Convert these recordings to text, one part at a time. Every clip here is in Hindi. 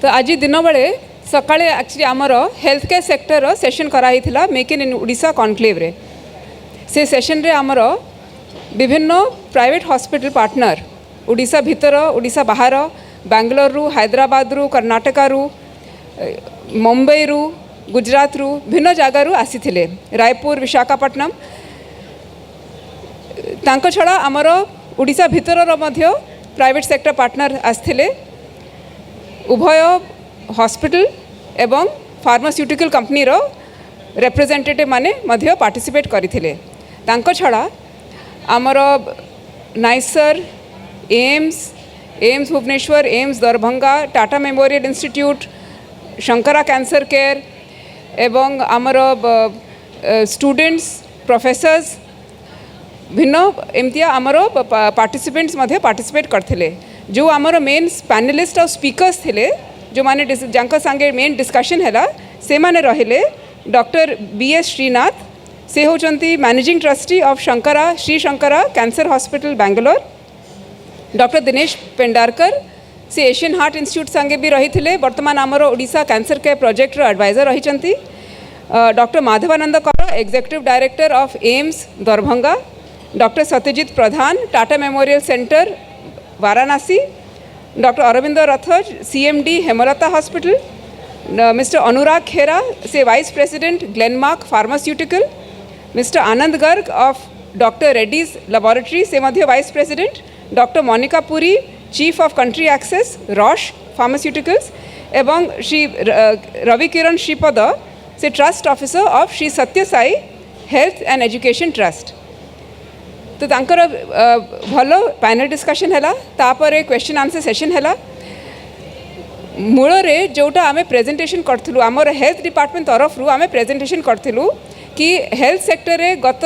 तो आज दिन बेले सकाळे एक्चुअली आमर हेल्थ केयर सेक्टर सेशन कराई मेक इन ओडिशा कॉन्क्लेव रे से सेशन रे आमर विभिन्न प्राइवेट हॉस्पिटल पार्टनर ओडिशा भितर ओडिशा बाहर बेंगलोर रु हैदराबाद रु कर्नाटक रु मुंबई रु गुजरात रु भिन्न जगार आसी रायपुर विशाखापट्टनम तांको छड़ा आमर ओडिशा भितर प्राइवेट सेक्टर पार्टनर आसथिले उभय हॉस्पिटल एवं फार्मास्यूटिकल कंपनी रो रिप्रेजेंटेटिव माने मध्य पार्टिसिपेट करथिले। तांको छड़ा आमर NISER AIIMS Bhubaneswar AIIMS Darbhanga Tata memorial institute Sankara cancer care एवं आमर स्टूडेंट्स प्रोफेसर्स भिन्न एमती आमर पार्टिसिपेंट्स मध्य पार्टिसिपेट करथिले। जो आमर मेन पैनलिस्ट और स्पीकर्स थिले जो माने जांको संगे मेन डिस्कशन हैला से माने रहिले डॉक्टर BS श्रीनाथ से होचंती managing trustee of Shri Shankara cancer hospital Bangalore. Doctor Dinesh Pendharkar से एशियन हार्ट इंस्टीट्यूट संगे भी रही थिले वर्तमान आमर Odisha cancer care project adviser रही। डॉक्टर माधवानंद कर executive director of AIIMS Darbhanga. Doctor Satyajit Pradhan Tata memorial centre Varanasi. Doctor Arvind Rath CMD Hemlata hospital. Mister Anurag Khera से vice president Glenmark pharmaceutical. Mister Anand Garg of doctor Reddy's laboratory से मध्य vice president. Doctor Monika Puri chief of country access Roche pharmaceuticals एवं श्री रवि किरण श्रीपद से ट्रस्ट ऑफिसर ऑफ श्री सत्य Sai health and education trust. तो तांकर भल पैनल डिस्कशन है तापर क्वेश्चन आंसर सेशन है मूल रे जोटा आमे प्रेजेंटेशन करथिलु आमर हेल्थ डिपार्टमेंट तरफ रु आमे प्रेजेंटेशन करथिलु कि हेल्थ सेक्टर रे गत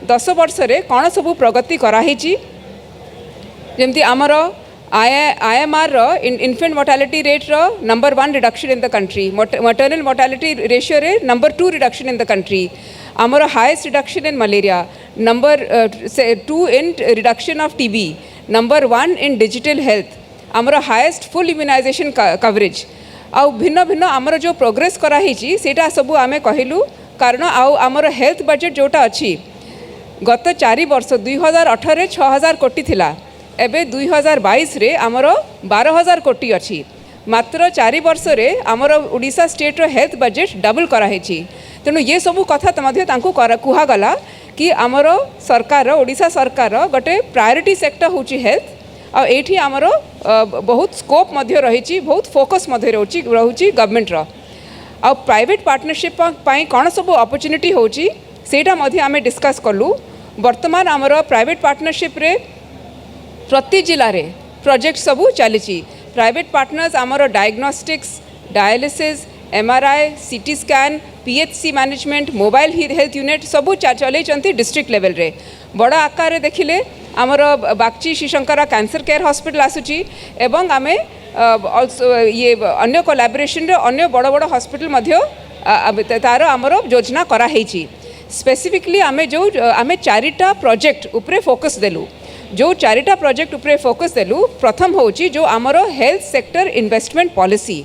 10 वर्ष रे कौन सबू प्रगति कराही जमती आमर IMR रो इन्फेंट मोर्टालिटी रेट रो number 1 reduction in the country maternal mortality ratio रे number 2 reduction in the country आमर highest reduction in malaria number 2 in reduction of TB number 1 in digital health आमर हाईएस्ट फुल इम्यूनाइजेशन कवरेज आ भिन्न भिन्न आमर जो प्रोग्रेस कराही सेटा सबू आमे कहलु कारण आमर हेल्थ बजेट जोटा अच्छी गत 4 वर्ष 2018 रे 6000 कोटी थिला एबे 2022 रे आमर 12000 कोटी अच्छी मात्र 4 वर्ष रे आमर ओडिशा स्टेट रो हेल्थ बजेट डबल कराही। तेणु ये सबू कथा कहगला कि आमर सरकार ओडिशा सरकार गोटे प्रायोरिटी सेक्टर होची हेल्थ आ एठी आमर बहुत स्कोप मध्य रही बहुत फोकस मध्य रोची गवर्नमेंट रो आ प्राइवेट पार्टनरशिप पाई कौन सब अपॉर्चुनिटी होची सेटा मध्य आमे डिस्कस कलु। वर्तमान आमर प्राइवेट पार्टनरशिप रे प्रति जिले में प्रोजेक्ट सबू चली प्राइवेट पार्टनर्स आमर diagnostics dialysis MRI CT scan PHC management mobile health unit सबू चलते डिस्ट्रिक्ट लेवल रे बड़ा आकार देखिले आमर Bagchi Shri Shankara cancer care hospital आसूची एवं आमे ये अन्य कोलैबोरेशन रे अन्य बड़ बड़ हॉस्पिटल मध्य तार आमर योजना कराई। स्पेसिफिकली आमे जो आमे 4टा प्रोजेक्ट उपरे फोकस देलु जो 4टा प्रोजेक्ट उपरे फोकस देलु प्रथम होची जो आमर health sector investment policy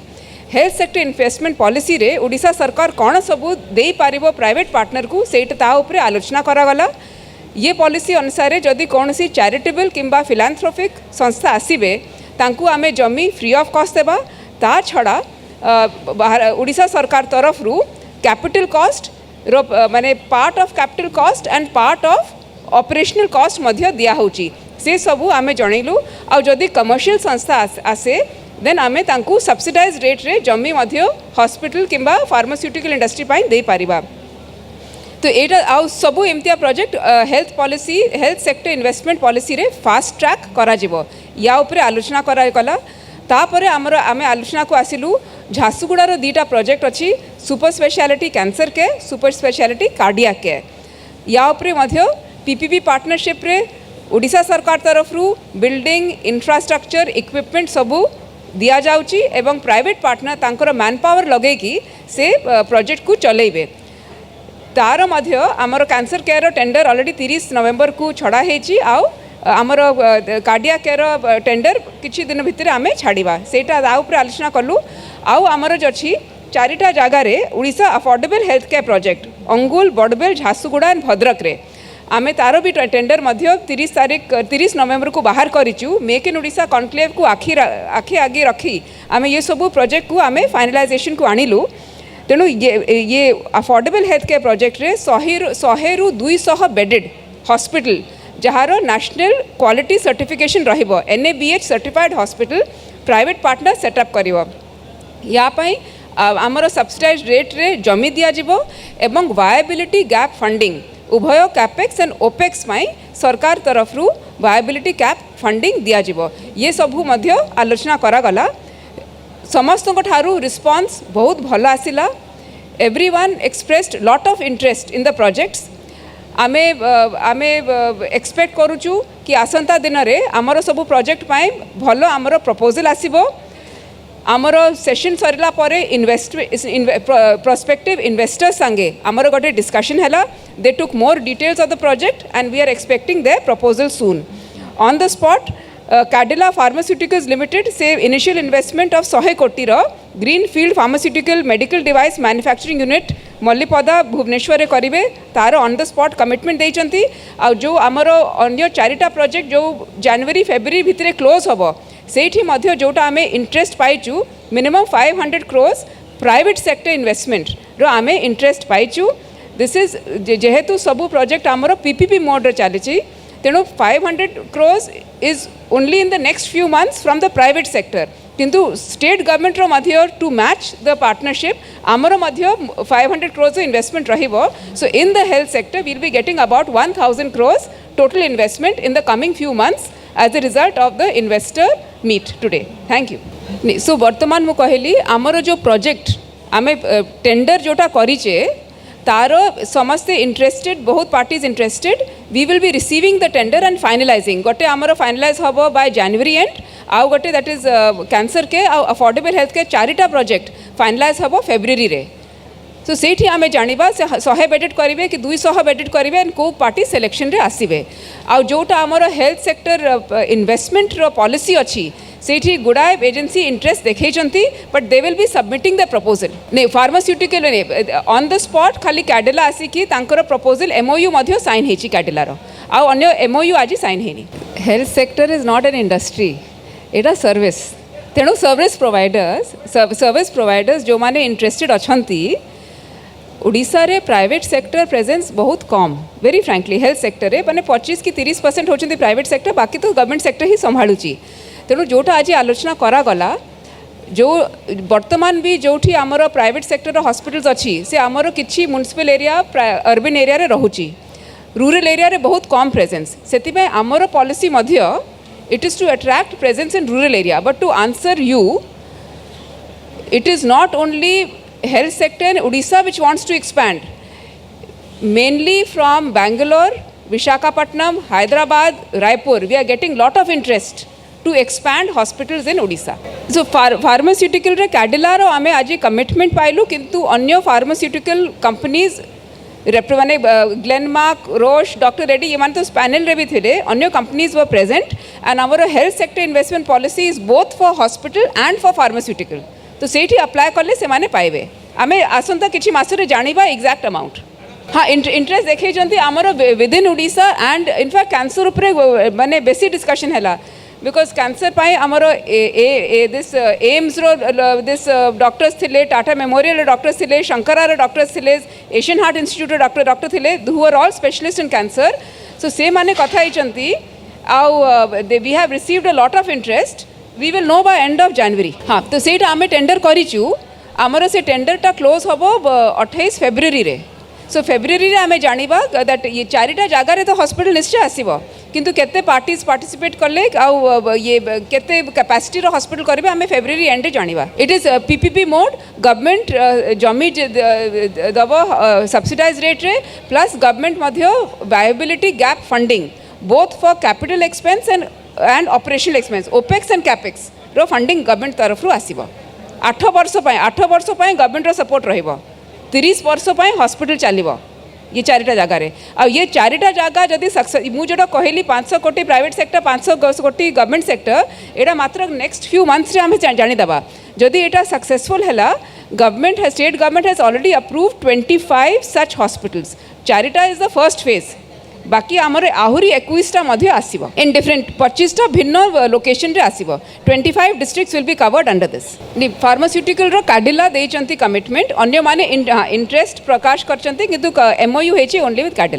health sector investment policy रे ओडिशा सरकार कौन सबू दे पारिबो प्राइवेट पार्टनर को सेटा उपरे आलोचना करागला। ये पॉलिसी अनुसार जदि कौन सी चैरिटेबल किंबा फिलांथ्रोपिक संस्था आसीबे तांकू आमे जमी फ्री ऑफ कॉस्ट देबा ता छड़ा ओडिशा सरकार तरफ रु कैपिटल कॉस्ट रो माने part of capital cost and part of operational cost मध्य दिया होची से सबू आमे जणैलु। आ जदि कमर्शियल संस्था आसे देन आमे तांकू सब्सिडाइज रेट रे जमी मध्य हॉस्पिटल किंबा फार्मास्यूटिकल इंडस्ट्री पाई दे पारिबा। तो एटा आउ सबू एमतिया project health policy health sector investment policy रे फास्ट ट्रैक करा जिवो या उपरे आलोचना करा गला। तापरे आमे आलोचना को आसिलु झारसुगुड़ार 2टा प्रोजेक्ट अच्छी super speciality cancer care super speciality cardiac care या उपरे मध्य PPP पार्टनरशिप रे ओडिशा सरकार तरफ रु बिल्डिंग इंफ्रास्ट्रक्चर इक्विपमेंट सबू दिया जाउची एवं प्राइवेट पार्टनर तांकर मैन पावर लगे कि से प्रोजेक्ट को चलेबे। तार मध्य आमर कैंसर केयर टेंडर ऑलरेडी 30 नवेम्बर को छड़ा हेची आउ आमर कार्डिया केयर टेंडर किछि दिन भितर आमे छाड़िबा सेटा ता ऊपर आलोचना कलु आउ आमर जो अछि चारिटा जगार Odisha affordable health care project अंगुल बड़बेल झारसुगुड़ा एंड भद्रक रे आमे तारो भी टेंडर मध्य 30 नवेम्बर को बाहर करिचु मेक इन ओडिशा कॉन्क्लेव को आखि आगे रखी आमे ये सब प्रोजेक्ट को आमे फाइनलाइजेशन को आनिलु तेणु ये अफोर्डेबल हेल्थ केयर प्रोजेक्ट रे 100 रु 200 बेडेड हॉस्पिटल जहार नेशनल क्वालिटी सर्टिफिकेशन रहिबो NABH certified hospital private partner setup करिवो या पई आमर सब्सिडाइज रेट रे जमी दिया जिवो एवं वायबिलिटी गैप फंडिंग उभय कैपेक्स एंड ओपेक्स पाई सरकार तरफ रु वायबिलिटी गैप फंडिंग दिया जिवो ये सबु मध्य आलोचना करा गला समस्त ठारू रिस्पांस बहुत भल आसिला everyone expressed lot of interest in the projects आमे एक्सपेक्ट करूचु कि आसंता दिन रे आमर सब प्रोजेक्ट पाई भल आमर प्रपोजल आसीबो आमर सेशन सरला परे प्रोस्पेक्टिव इन्वेस्टर्स संगे आमर गोटे डिस्कशन हैला they took more details of the project and we are expecting their proposal soon on the spot Cadila Pharmaceuticals Limited से इनिशियल इन्वेस्टमेंट ऑफ 100 कोटी रो green field pharmaceutical medical device manufacturing unit Mallipada Bhubaneswar रे करिवे तार ऑन द स्पॉट कमिटमेंट देइचंती आ जो आमर अन्य चारिटा प्रोजेक्ट जो जनवरी फेब्रुआरी भितरे क्लोज हबो सेठी मध्य जोटा आमे इंटरेस्ट पाइचु minimum 500 crores private sector investment रो आमे इंटरेस्ट पाइचु दिस इज जेहेतु सबु प्रोजेक्ट आमर PPP मोड रे चलीची तेणु 500 crores is only in the next few months from the private sector किंतु स्टेट गवर्नमेंट रो मध्य टू मैच द पार्टनरशिप आमर मध्य 500 crores इन्वेस्टमेंट रहिबो so in the health sector we will be getting about 1000 crores total investment in the coming few months as a result of the investor meet today thank you so वर्तमान मु कहली आमर जो प्रोजेक्ट आमे टेंडर जोटा करिचे तार समस्ते इंटरेस्टेड बहुत parties interested we will be receiving the tender and finalising गोटे आमर फाइनलाइज हम बाय जनवरी एंड आउ गोटे दैट इज कैंसर के आउ अफोर्डेबल हेल्थ के चारिटा प्रोजेक्ट फाइनलाइज हम फेब्रुआरी रे तो सेठी आमे जानिबा से 100 बेडेड करिवे कि 200 बेडेड करिवे एंड को पार्टी सिलेक्शन रे आसीबे आउ जोटा आमर हेल्थ सेक्टर इन्वेस्टमेंट रो पॉलिसी अछि सेठी गुड़ाए एजेंसी इंटरेस्ट देखैचंती but they will be submitting the proposal ने फार्मास्यूटिकल ऑन द स्पॉट खाली कैडिला आसी कि तांकर प्रपोजल MOU मध्य साइन हेची कैडिला रो आ अन्य MOU आज साइन हेनी health sector is not an industry Etah service तेणु सर्विस प्रोवाइडर्स जो माने इंटरेस्टेड अछंती ओडिशा रे प्राइवेट सेक्टर प्रेजेंस बहुत कम वेरी फ्रैंकली हेल्थ सेक्टर रे माने 25 कि 30% होचंती प्राइवेट सेक्टर बाकी तो गवर्नमेंट सेक्टर ही संभाळुची तेणु जोटा आज आलोचना करागला जो वर्तमान भी जोठी आमर प्राइवेट सेक्टर हॉस्पिटल्स अच्छी से आमर किछि म्युनिसिपल एरिया अर्बन एरिया रे रहुची रूरल एरिया रे बहुत कम प्रेजेंस सेतिबे आमर पॉलिसी मध्य it is to attract presence in rural area but to answer you it is not only health sector in Odisha which wants to expand mainly from Bangalore, Visakhapatnam, Hyderabad, Raipur we are getting lot of interest to expand hospitals in Odisha. So pharmaceutical रे Cadila रो आमे आज कमिटमेंट पाइलु किंतु अन्य pharmaceutical companies माने ग्लेनमार्क रोश डॉक्टर रेड्डी ये तो पैनल रे भी थे अन्य companies were present and our health sector investment policy is both for hospital and for pharmaceutical तो सेठी अप्लाई कले से माने पाइबे आमे आसंता किछि मास रे जानिबा एग्जैक्ट अमाउंट हाँ इंटरेस्ट देखै आमर with in Odisha and in fact cancer उपरे माने बेसी डिस्कशन हैला बिकॉज कैंसर पाई आमर दिस एम्स रो दिस डॉक्टर्स थिले टाटा मेमोरियल डॉक्टर्स थिले शंकरा रो डॉक्टर्स थिले एशियन हार्ट इंस्टीट्यूट रो डॉक्टर थिले who are all specialist in cancer so say माने कथा हिचंती आउ we have received a lot of interest we will know by end of January हाँ तो सेटा आमे टेंडर करिचु आमर से टेंडरटा क्लोज हबो 28 फेब्रुआरी रे सो फेब्रुआरी रे आमे जानिबा दैट ये चारिटा जगार तो हॉस्पिटल निश्चय आसीबो किंतु केते पार्टीज पार्टिसिपेट करले आउ ये केते कैपेसिटी रो हॉस्पिटल करबे आमे फेब्रुआरी एंड जानिबा it is PPP mode government जमी दबो सब्सिडाइज रेट रे प्लस गवर्नमेंट मध्य viability gap funding both for capital expense and operational expense opex and capex रो फंडिंग गवर्नमेंट तरफ रु आसीबो 8 वर्ष पय गवर्नमेंट रो सपोर्ट रहिबो 30 वर्ष पय हॉस्पिटल चलिबो ये चारिटा जगार ये चारिटा जगह जदि सक्सेस मुझे कहली 500 कोटी प्राइवेट सेक्टर 500 कोटी गवर्नमेंट सेक्टर एटा मात्र नेक्स्ट फ्यू मंथ्स आम जानीदे जदि एटा सक्सेसफुल है government state government has already approved 25 such hospitals चारिटा इज द फर्स्ट फेज बाकी आमर आहरी 21टा मध्य आसीबो इन डिफरेंट 25टा भिन्न लोकेशन रे आसीबो 25 districts will be covered under this pharmaceutical रो काडिला देइचंती कमिटमेंट अन्य माने इंटरेस्ट प्रकाश करचंती किंतु एमओयू हेची ओनली विथ काडिला।